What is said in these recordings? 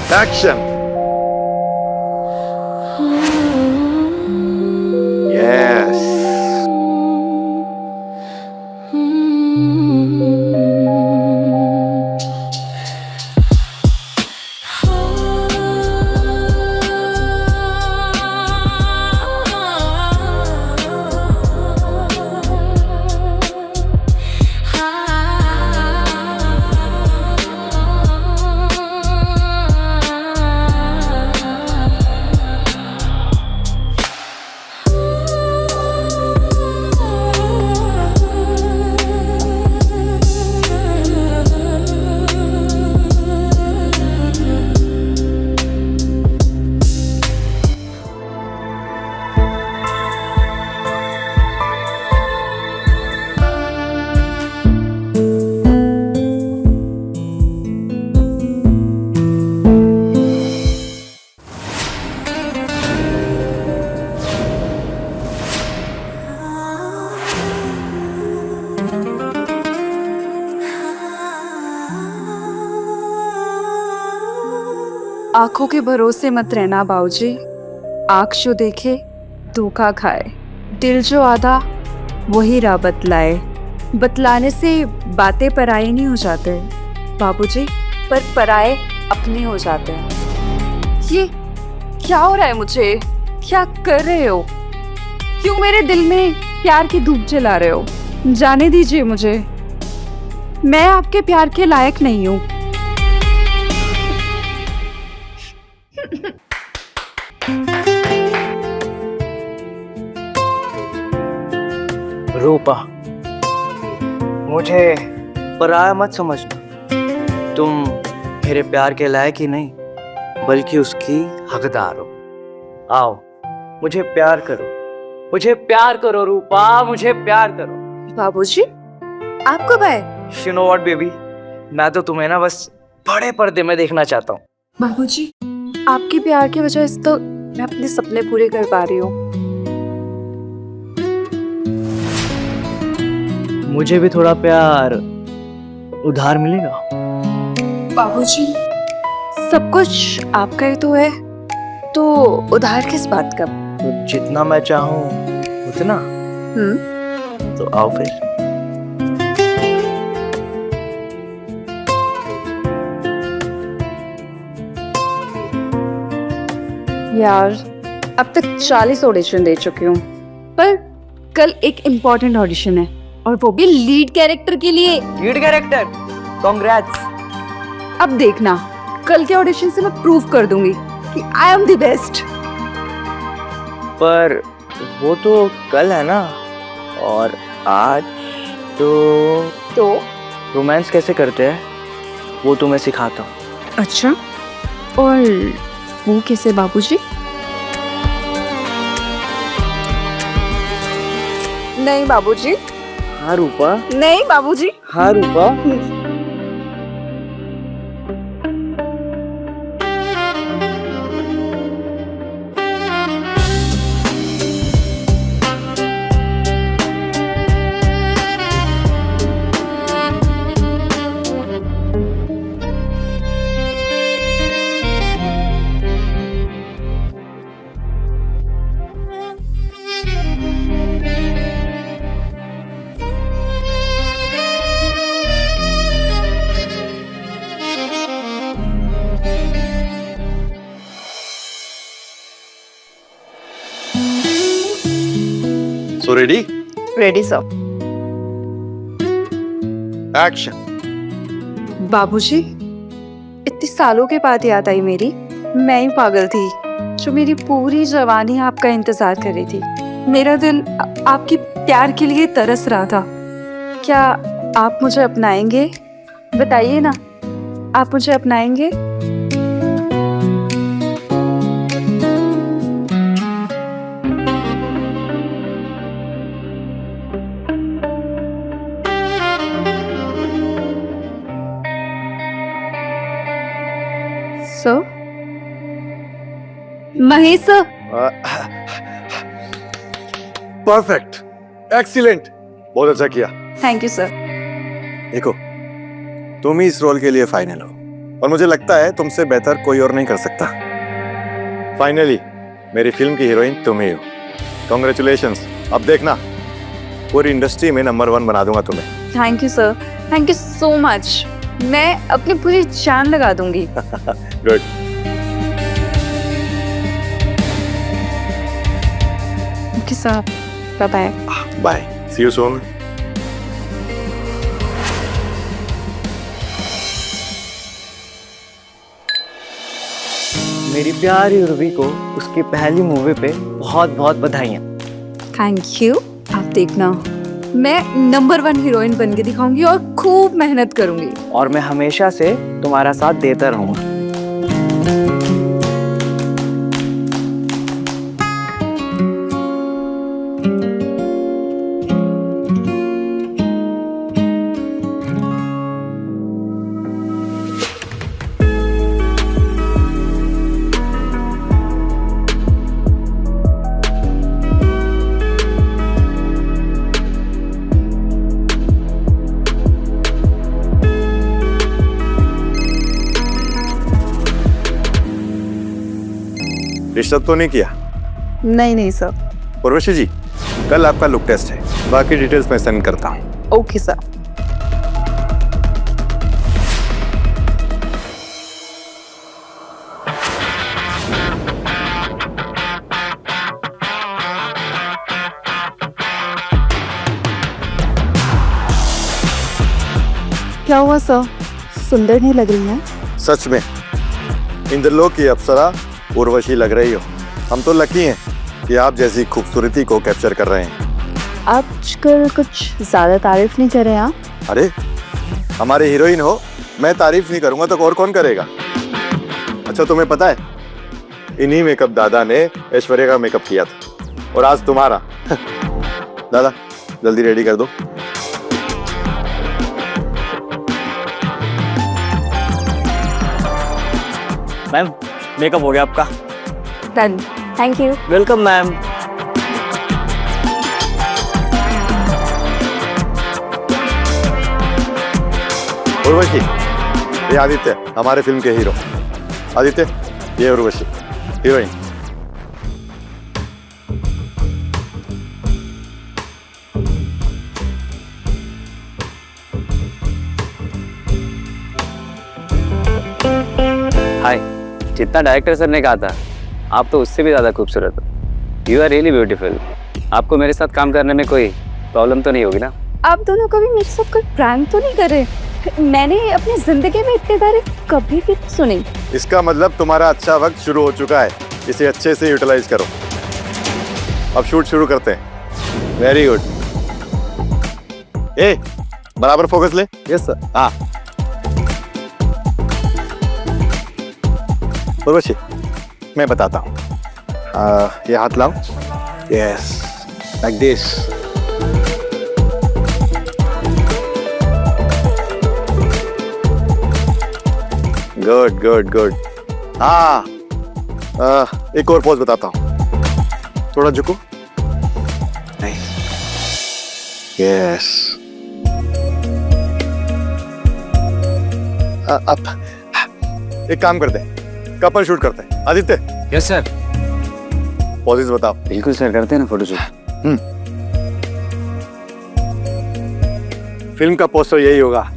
Action. Yes. आंखों के भरोसे मत रहना बाबूजी। आँख जो देखे धोखा खाए, दिल जो आधा वही राह बतलाए। बतलाने से बातें पराये नहीं हो जाते बाबूजी, पर पराये अपने हो जाते हैं। ये क्या हो रहा है मुझे? क्या कर रहे हो? क्यों मेरे दिल में प्यार की धूप जला रहे हो? जाने दीजिए मुझे, मैं आपके प्यार के लायक नहीं हूँ। रूपा, मुझे पराया मत समझना। तुम मेरे प्यार के लायक ही नहीं, बल्कि उसकी हकदार हो। आओ, मुझे प्यार करो, मुझे प्यार करो रूपा, मुझे प्यार करो। बाबूजी, आप कब आए? You know what, baby? मैं तो तुम्हें ना बस बड़े पर्दे में देखना चाहता हूँ। बाबूजी, आपके प्यार की वजह से तो मैं अपने सपने पूरे कर पा रही हूँ। मुझे भी थोड़ा प्यार उधार मिलेगा। बाबूजी, सब कुछ आपका ही तो है, तो उधार किस बात का? तो जितना मैं चाहूँ उतना। तो आओ फिर। यार, अब तक 40 ऑडिशन दे चुकी हूँ, पर कल एक इम्पोर्टेंट ऑडिशन है, और वो भी लीड कैरेक्टर के लिए। Lead character? कांग्रेट्स। अब देखना, कल के ऑडिशन से मैं प्रूव कर दूंगी कि आई एम द बेस्ट। पर वो तो कल है ना, और आज तो रोमांस कैसे करते हैं वो तो मैं सिखाता हूँ। अच्छा, और वो कैसे बाबूजी? नहीं बाबूजी। हाँ रूपा। नहीं बाबूजी। हाँ रूपा। So ready? Ready sir. Action. बाबूजी, इतने सालों के बाद याद आई मेरी। मैं ही पागल थी जो मेरी पूरी जवानी आपका इंतजार कर रही थी। मेरा दिल आपकी प्यार के लिए तरस रहा था। क्या आप मुझे अपनाएंगे? बताइए ना, आप मुझे अपनाएंगे? Sir, Mahesh sir. Perfect, excellent, बहुत अच्छा किया। Thank you sir. देखो, तुम ही इस रोल के लिए फाइनल हो। और मुझे लगता है तुमसे बेहतर कोई और नहीं कर सकता। फाइनली मेरी फिल्म की हीरोइन तुम ही हो। कॉन्ग्रेचुलेशंस। अब देखना पूरी इंडस्ट्री में नंबर 1 बना दूंगा तुम्हें। Thank you sir, thank you so much. मैं अपनी पूरी जान लगा दूंगी। Good. Okay sir, bye bye. Bye, see you soon. मेरी प्यारी उर्वी को उसकी पहली मूवी पे बहुत बहुत बधाइयाँ। Thank you. आप देखना, मैं नंबर 1 हीरोइन बन के दिखाऊंगी और खूब मेहनत करूंगी। और मैं हमेशा से तुम्हारा साथ देता रहूंगा। रिश्ता तो नहीं किया? नहीं सर। उर्वशी जी, कल आपका लुक टेस्ट है, बाकी डिटेल्स मैं सेंड करता हूँ। Okay sir. क्या हुआ सर, सुंदर नहीं लग रही है? सच में इंद्रलोक की अप्सरा उर्वशी लग रही हो। हम तो लकी हैं कि आप जैसी खूबसूरती को कैप्चर कर रहे हैं। आजकल कुछ ज्यादा तारीफ नहीं कर रहे आप? अरे हमारे हीरोइन हो, मैं तारीफ नहीं करूंगा तो और कौन करेगा? अच्छा तुम्हें पता है, इन्हीं मेकअप दादा ने ऐश्वर्या का मेकअप किया था और आज तुम्हारा। दादा जल्दी रेडी कर दो। मैम, मेकअप हो गया आपका। Done, thank you. Welcome ma'am. Urvashi, ये आदित्य, हमारे फिल्म के हीरो। आदित्य, ये उर्वशी हीरोइन। हाय। जितना डायरेक्टर सर ने कहा था, आप तो उससे भी ज़्यादा खूबसूरत हो। You are really beautiful. आपको मेरे साथ काम करने में कोई प्रॉब्लम तो नहीं होगी ना? आप दोनों कभी मेरे साथ कोई प्रैंक तो नहीं करे? मैंने अपनी जिंदगी में इतनी तारीफ कभी भी नहीं सुनी। इसका मतलब तुम्हारा अच्छा वक्त शुरू हो चुका है, इसे अच्छे से यूटिलाइज करो। अब शूट शुरू करते हैं। Very good. ए, बराबर फोकस ले। Yes sir. हाँ। उर्वशी, मैं बताता हूँ। ये हाथ लाओ। Yes, like this. Good good good. हाँ, एक और पोज बताता हूँ। थोड़ा झुको। यस। अब एक काम करते हैं, कपल शूट करते हैं। Aditya, yes sir. पोजेस बताओ। बिल्कुल सर, करते हैं ना फोटोशूट। फिल्म का पोस्टर यही होगा।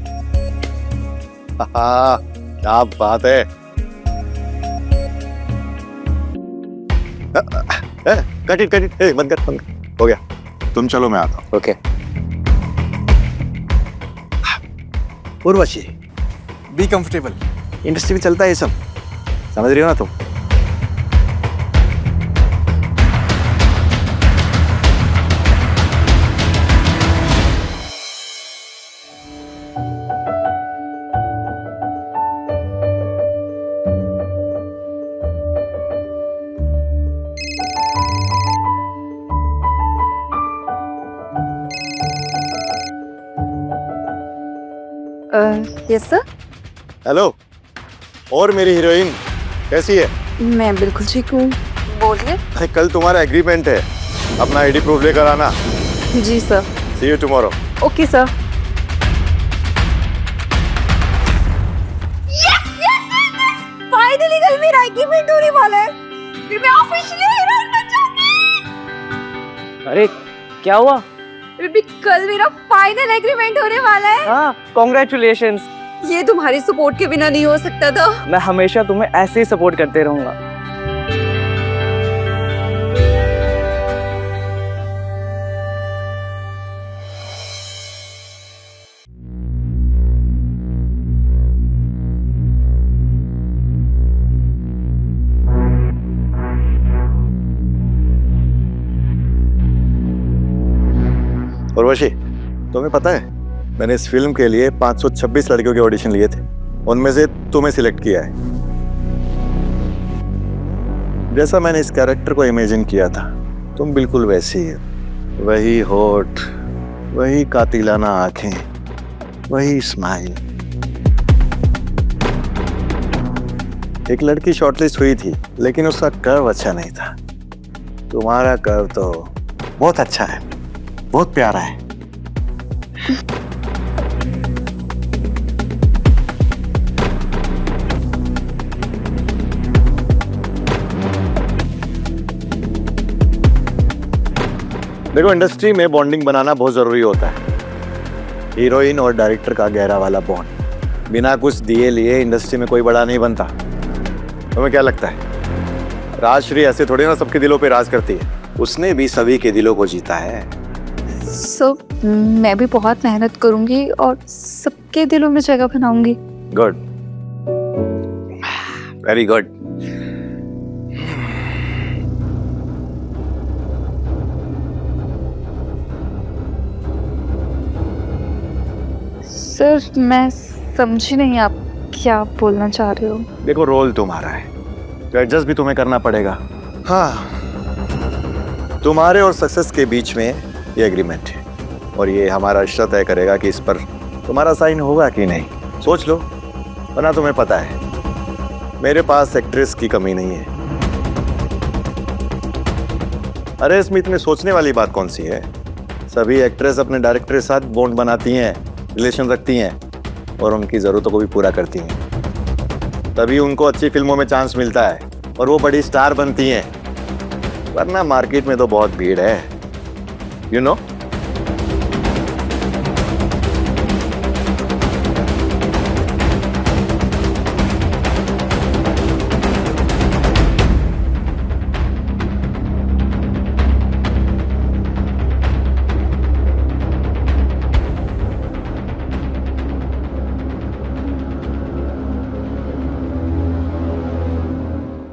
क्या बात है। कट इट, बंद कर, बंद कर। हो गया, तुम चलो, मैं आता हूँ। Okay. Urvashi, be comfortable. Industry में चलता है ये सब, समझ रही हो ना तुम? Yes sir. हेलो, और मेरी हीरोइन कैसी है? मैं बिल्कुल ठीक हूँ, बोलिए। अरे कल तुम्हारा एग्रीमेंट है, अपना आईडी प्रूफ लेकर आना। जी sir. See you tomorrow. Okay sir. Yes! मेरा एग्रीमेंट होने वाला है, फिर मैं ऑफिशियली हीरोइन बन जाऊंगी। अरे क्या हुआ? बेबी कल मेरा फाइनल एग्रीमेंट होने वाला है। हाँ, कॉन्ग्रेचुलेशंस। ये तुम्हारी सपोर्ट के बिना नहीं हो सकता था। मैं हमेशा तुम्हें ऐसे ही सपोर्ट करते रहूंगा। उर्वशी, तुम्हें पता है मैंने इस फिल्म के लिए 526 लड़कियों के ऑडिशन लिए थे, उनमें से तुम्हें सिलेक्ट किया है। जैसा मैंने इस कैरेक्टर को इमेजिन किया था, तुम बिल्कुल वैसी है। वही होठ, वही कातिलाना आंखें, वही स्माइल। एक लड़की शॉर्टलिस्ट हुई थी, लेकिन उसका कर्व अच्छा नहीं था। तुम्हारा कर्व तो बहुत अच्छा है, बहुत प्यारा है। देखो, इंडस्ट्री में बॉन्डिंग बनाना बहुत जरूरी होता है। हीरोइन और डायरेक्टर का गहरा वाला बॉन्ड। बिना कुछ दिए लिए इंडस्ट्री में कोई बड़ा नहीं बनता। तुम्हें क्या लगता है राजश्री ऐसे थोड़ी ना सबके दिलों पे राज करती है? उसने भी सभी के दिलों को जीता है। मैं भी बहुत मेहनत करूंगी और सबके दिलों में जगह बनाऊंगी। Good, very good. सर, मैं समझी नहीं आप क्या बोलना चाह रहे हो। देखो, रोल तुम्हारा है तो एडजस्ट भी तुम्हें करना पड़ेगा। हाँ, तुम्हारे और सक्सेस के बीच में ये एग्रीमेंट है और ये हमारा रिश्ता तय करेगा कि इस पर तुम्हारा साइन होगा कि नहीं। सोच लो, वरना तुम्हें पता है मेरे पास एक्ट्रेस की कमी नहीं है। अरे इसमें इतने सोचने वाली बात कौन सी है? सभी एक्ट्रेस अपने डायरेक्टर के साथ बॉन्ड बनाती हैं, रिलेशन रखती हैं और उनकी ज़रूरतों को भी पूरा करती हैं। तभी उनको अच्छी फिल्मों में चांस मिलता है और वो बड़ी स्टार बनती हैं। वरना मार्केट में तो बहुत भीड़ है, यू नो।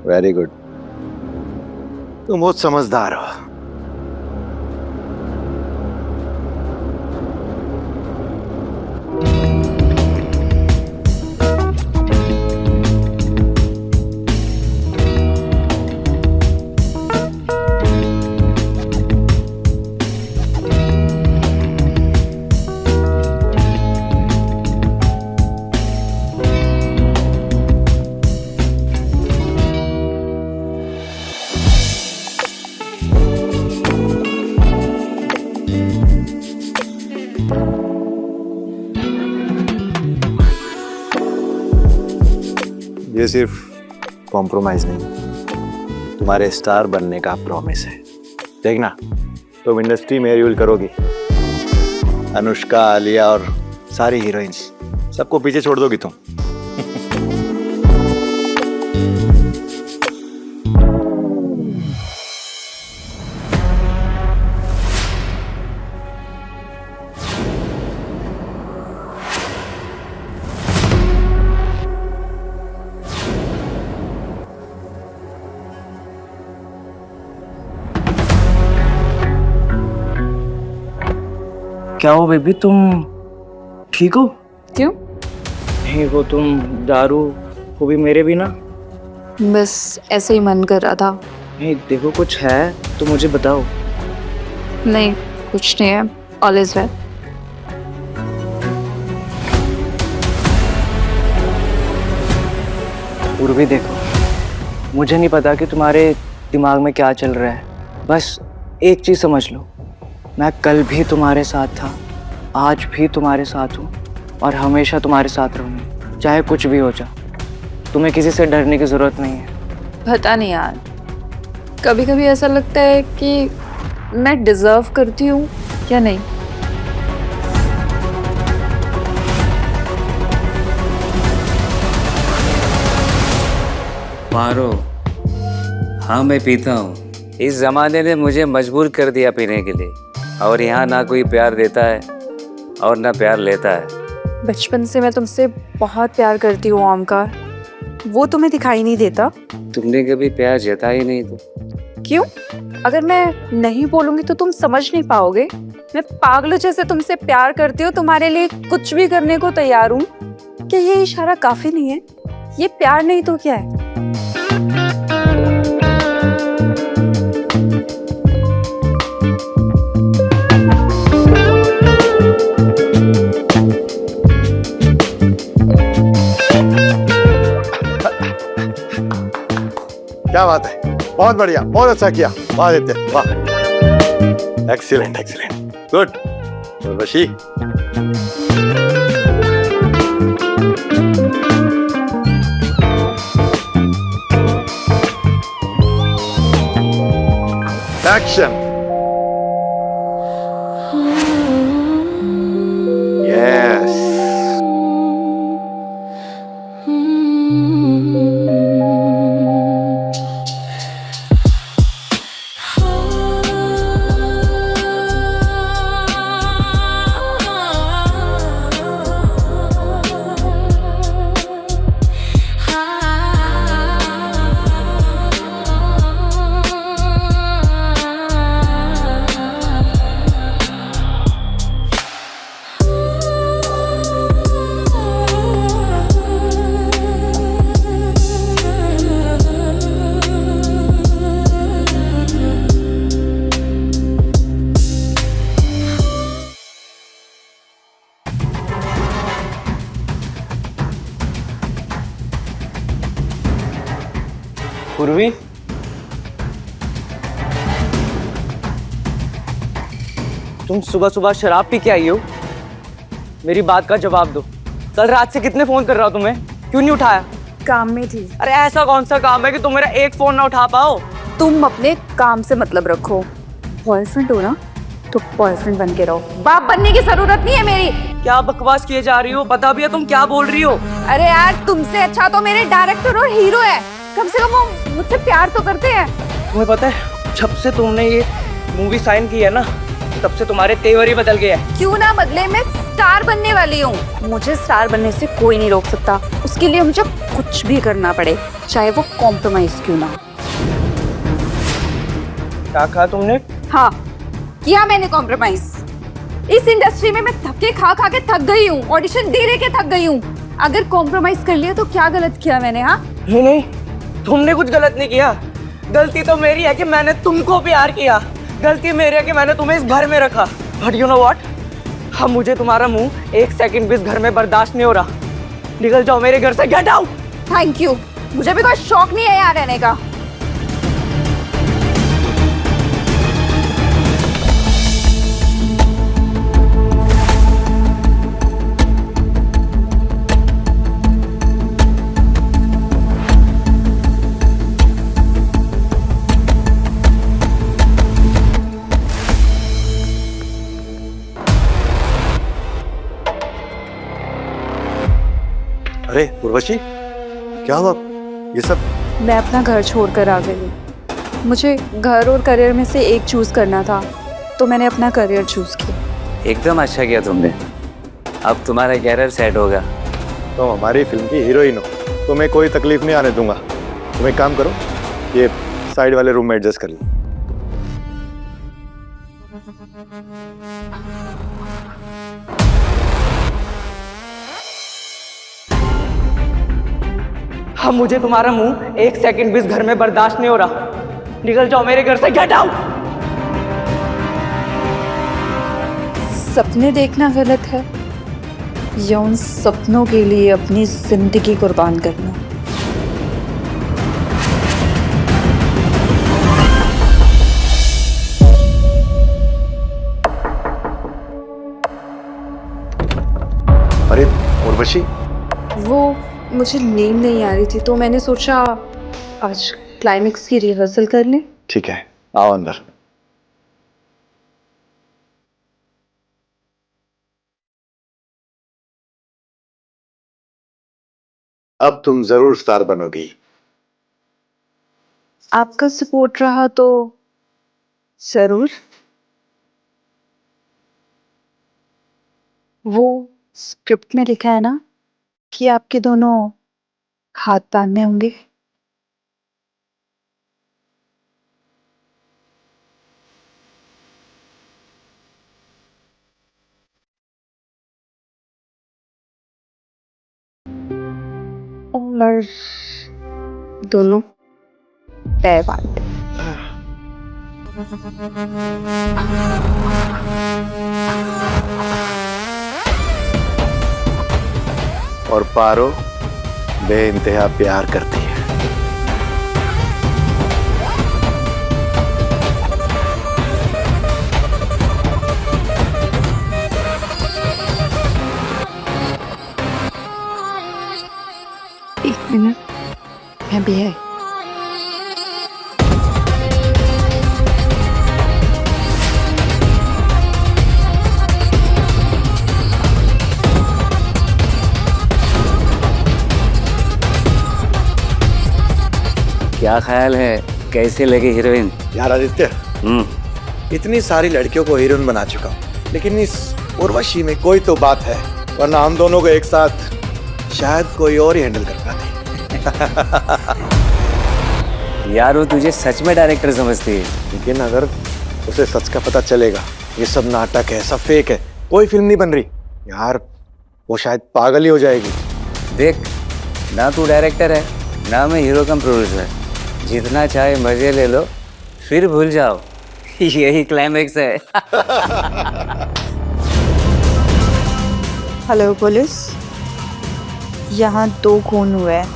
वेरी गुड, तुम बहुत समझदार हो। ये सिर्फ कॉम्प्रोमाइज नहीं, तुम्हारे स्टार बनने का प्रॉमिस है। देखना, तुम इंडस्ट्री में रूल करोगी। अनुष्का, आलिया और सारी हीरोइंस सबको पीछे छोड़ दोगी तुम। क्या हो बेबी, तुम ठीक हो? क्यों? नहीं, वो तुम दारू वो भी मेरे भी ना। बस ऐसे ही मन कर रहा था। नहीं देखो, कुछ है तो मुझे बताओ। नहीं, कुछ नहीं है, ऑल इज वेल। उर्वी देखो, मुझे नहीं पता कि तुम्हारे दिमाग में क्या चल रहा है। बस एक चीज़ समझ लो, मैं कल भी तुम्हारे साथ था, आज भी तुम्हारे साथ हूँ और हमेशा तुम्हारे साथ रहूँगी, चाहे कुछ भी हो जाए। तुम्हें किसी से डरने की ज़रूरत नहीं है। पता नहीं यार, कभी कभी ऐसा लगता है कि मैं डिजर्व करती हूँ या नहीं। मारो। हाँ मैं पीता हूँ। इस जमाने ने मुझे मजबूर कर दिया पीने के लिए, और यहाँ ना कोई प्यार देता है और ना प्यार लेता है। बचपन से मैं तुमसे बहुत प्यार करती हूँ ओमकार, वो तुम्हें दिखाई नहीं देता। तुमने कभी प्यार जता ही नहीं तो। क्यों? अगर मैं नहीं बोलूंगी तो तुम समझ नहीं पाओगे। मैं पागलों जैसे तुमसे प्यार करती हूँ, तुम्हारे लिए कुछ भी करने को तैयार हूँ। क्या ये इशारा काफी नहीं है? ये प्यार नहीं तो क्या है? क्या बात है, बहुत बढ़िया, बहुत अच्छा किया। वाह आदित्य, वाह, excellent excellent, good. Urvashi, action. Yes. पूर्वी, तुम सुबह सुबह शराब पी के आई हो? मेरी बात का जवाब दो। कल रात से कितने फोन कर रहा हूं तुम्हें, क्यों नहीं उठाया? काम में थी। अरे ऐसा कौन सा काम है कि तुम मेरा एक फोन ना उठा पाओ? तुम अपने काम से मतलब रखो। बॉयफ्रेंड हो ना तो बॉयफ्रेंड बन के रहो, बाप बनने की जरूरत नहीं है मेरी। क्या बकवास किए जा रही हो? पता भी है तुम क्या बोल रही हो? अरे यार, तुमसे अच्छा तो मेरे डायरेक्टर और हीरो है, कम से कम वो मुझसे प्यार तो करते हैं। तुम्हें पता है, जब से तुमने ये मूवी साइन की है ना, तब से तुम्हारे तेवर ही बदल गए हैं। क्यों ना बदले, मैं स्टार बनने वाली हूँ। मुझे स्टार बनने से कोई नहीं रोक सकता। उसके लिए मुझे कुछ भी करना पड़े, चाहे वो कॉम्प्रोमाइज क्यों ना। क्या कहा तुमने? हाँ, किया मैंने कॉम्प्रोमाइज। इस इंडस्ट्री में मैं धक्के खा खा के थक गई हूँ, ऑडिशन दे दे के थक गई हूँ। अगर कॉम्प्रोमाइज कर लिया तो क्या गलत किया मैंने? हाँ नहीं, तुमने कुछ गलत नहीं किया। गलती तो मेरी है कि मैंने तुमको प्यार किया। गलती मेरी है कि मैंने तुम्हें इस घर में रखा। बट यू नो व्हाट, अब मुझे तुम्हारा मुंह एक सेकंड भी इस घर में बर्दाश्त नहीं हो रहा। निकल जाओ मेरे घर से, गेट आउट। थैंक यू, मुझे भी कोई शौक नहीं है यहाँ रहने का। अरे उर्वशी, क्या हुआ? ये सब? मैं अपना घर छोड़कर आ गई हूँ। मुझे घर और करियर में से एक चूज करना था, तो मैंने अपना करियर चूज किया। एकदम अच्छा किया तुमने। अब तुम्हारा कैरियर सेट होगा। तुम हमारी फिल्म की हीरोइन हो, तुम्हें कोई तकलीफ नहीं आने दूंगा। तुम एक काम करो, ये साइड वाले रूम में एडजस्ट कर लो। अब मुझे तुम्हारा मुंह एक सेकंड भी इस घर में बर्दाश्त नहीं हो रहा। निकल जाओ मेरे घर से, गेट आउट। सपने देखना गलत है या उन सपनों के लिए अपनी जिंदगी कुर्बान करना? अरे उर्वशी, वो मुझे नींद नहीं आ रही थी तो मैंने सोचा आज क्लाइमेक्स की रिहर्सल कर लें? ठीक है, आओ अंदर। अब तुम जरूर स्टार बनोगी। आपका सपोर्ट रहा तो जरूर। वो स्क्रिप्ट में लिखा है ना कि आपके दोनों हाथ बांधने होंगे। और दोनों पैर बांधे। और पारो बेइंतहा प्यार करती है। एक मिनट, मैं भी है। क्या ख्याल है, कैसे लगी हीरोइन? यार आदित्य, हम्म। इतनी सारी लड़कियों को हीरोइन बना चुका हूं, लेकिन इस उर्वशी में कोई तो बात है, वरना हम दोनों को एक साथ शायद कोई और ही हैंडल कर पाते। यार वो तुझे सच में डायरेक्टर समझती है। लेकिन अगर उसे सच का पता चलेगा ये सब नाटक है, सब फेक है, कोई फिल्म नहीं बन रही, यार वो शायद पागल ही हो जाएगी। देख, ना तू डायरेक्टर है, ना मैं हीरो कम प्रोड्यूसर। जितना चाहे मजे ले लो, फिर भूल जाओ। यही क्लाइमेक्स है। हेलो पुलिस, यहाँ 2 खून हुए हैं।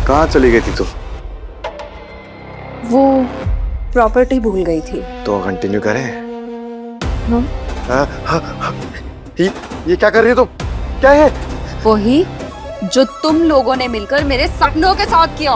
कहाँ चली गई थी तू? वो प्रॉपर्टी भूल गई थी। तो कंटिन्यू करें? हाँ? ये क्या कर रही है तुम? क्या है? वही जो तुम लोगों ने मिलकर मेरे सपनों के साथ किया।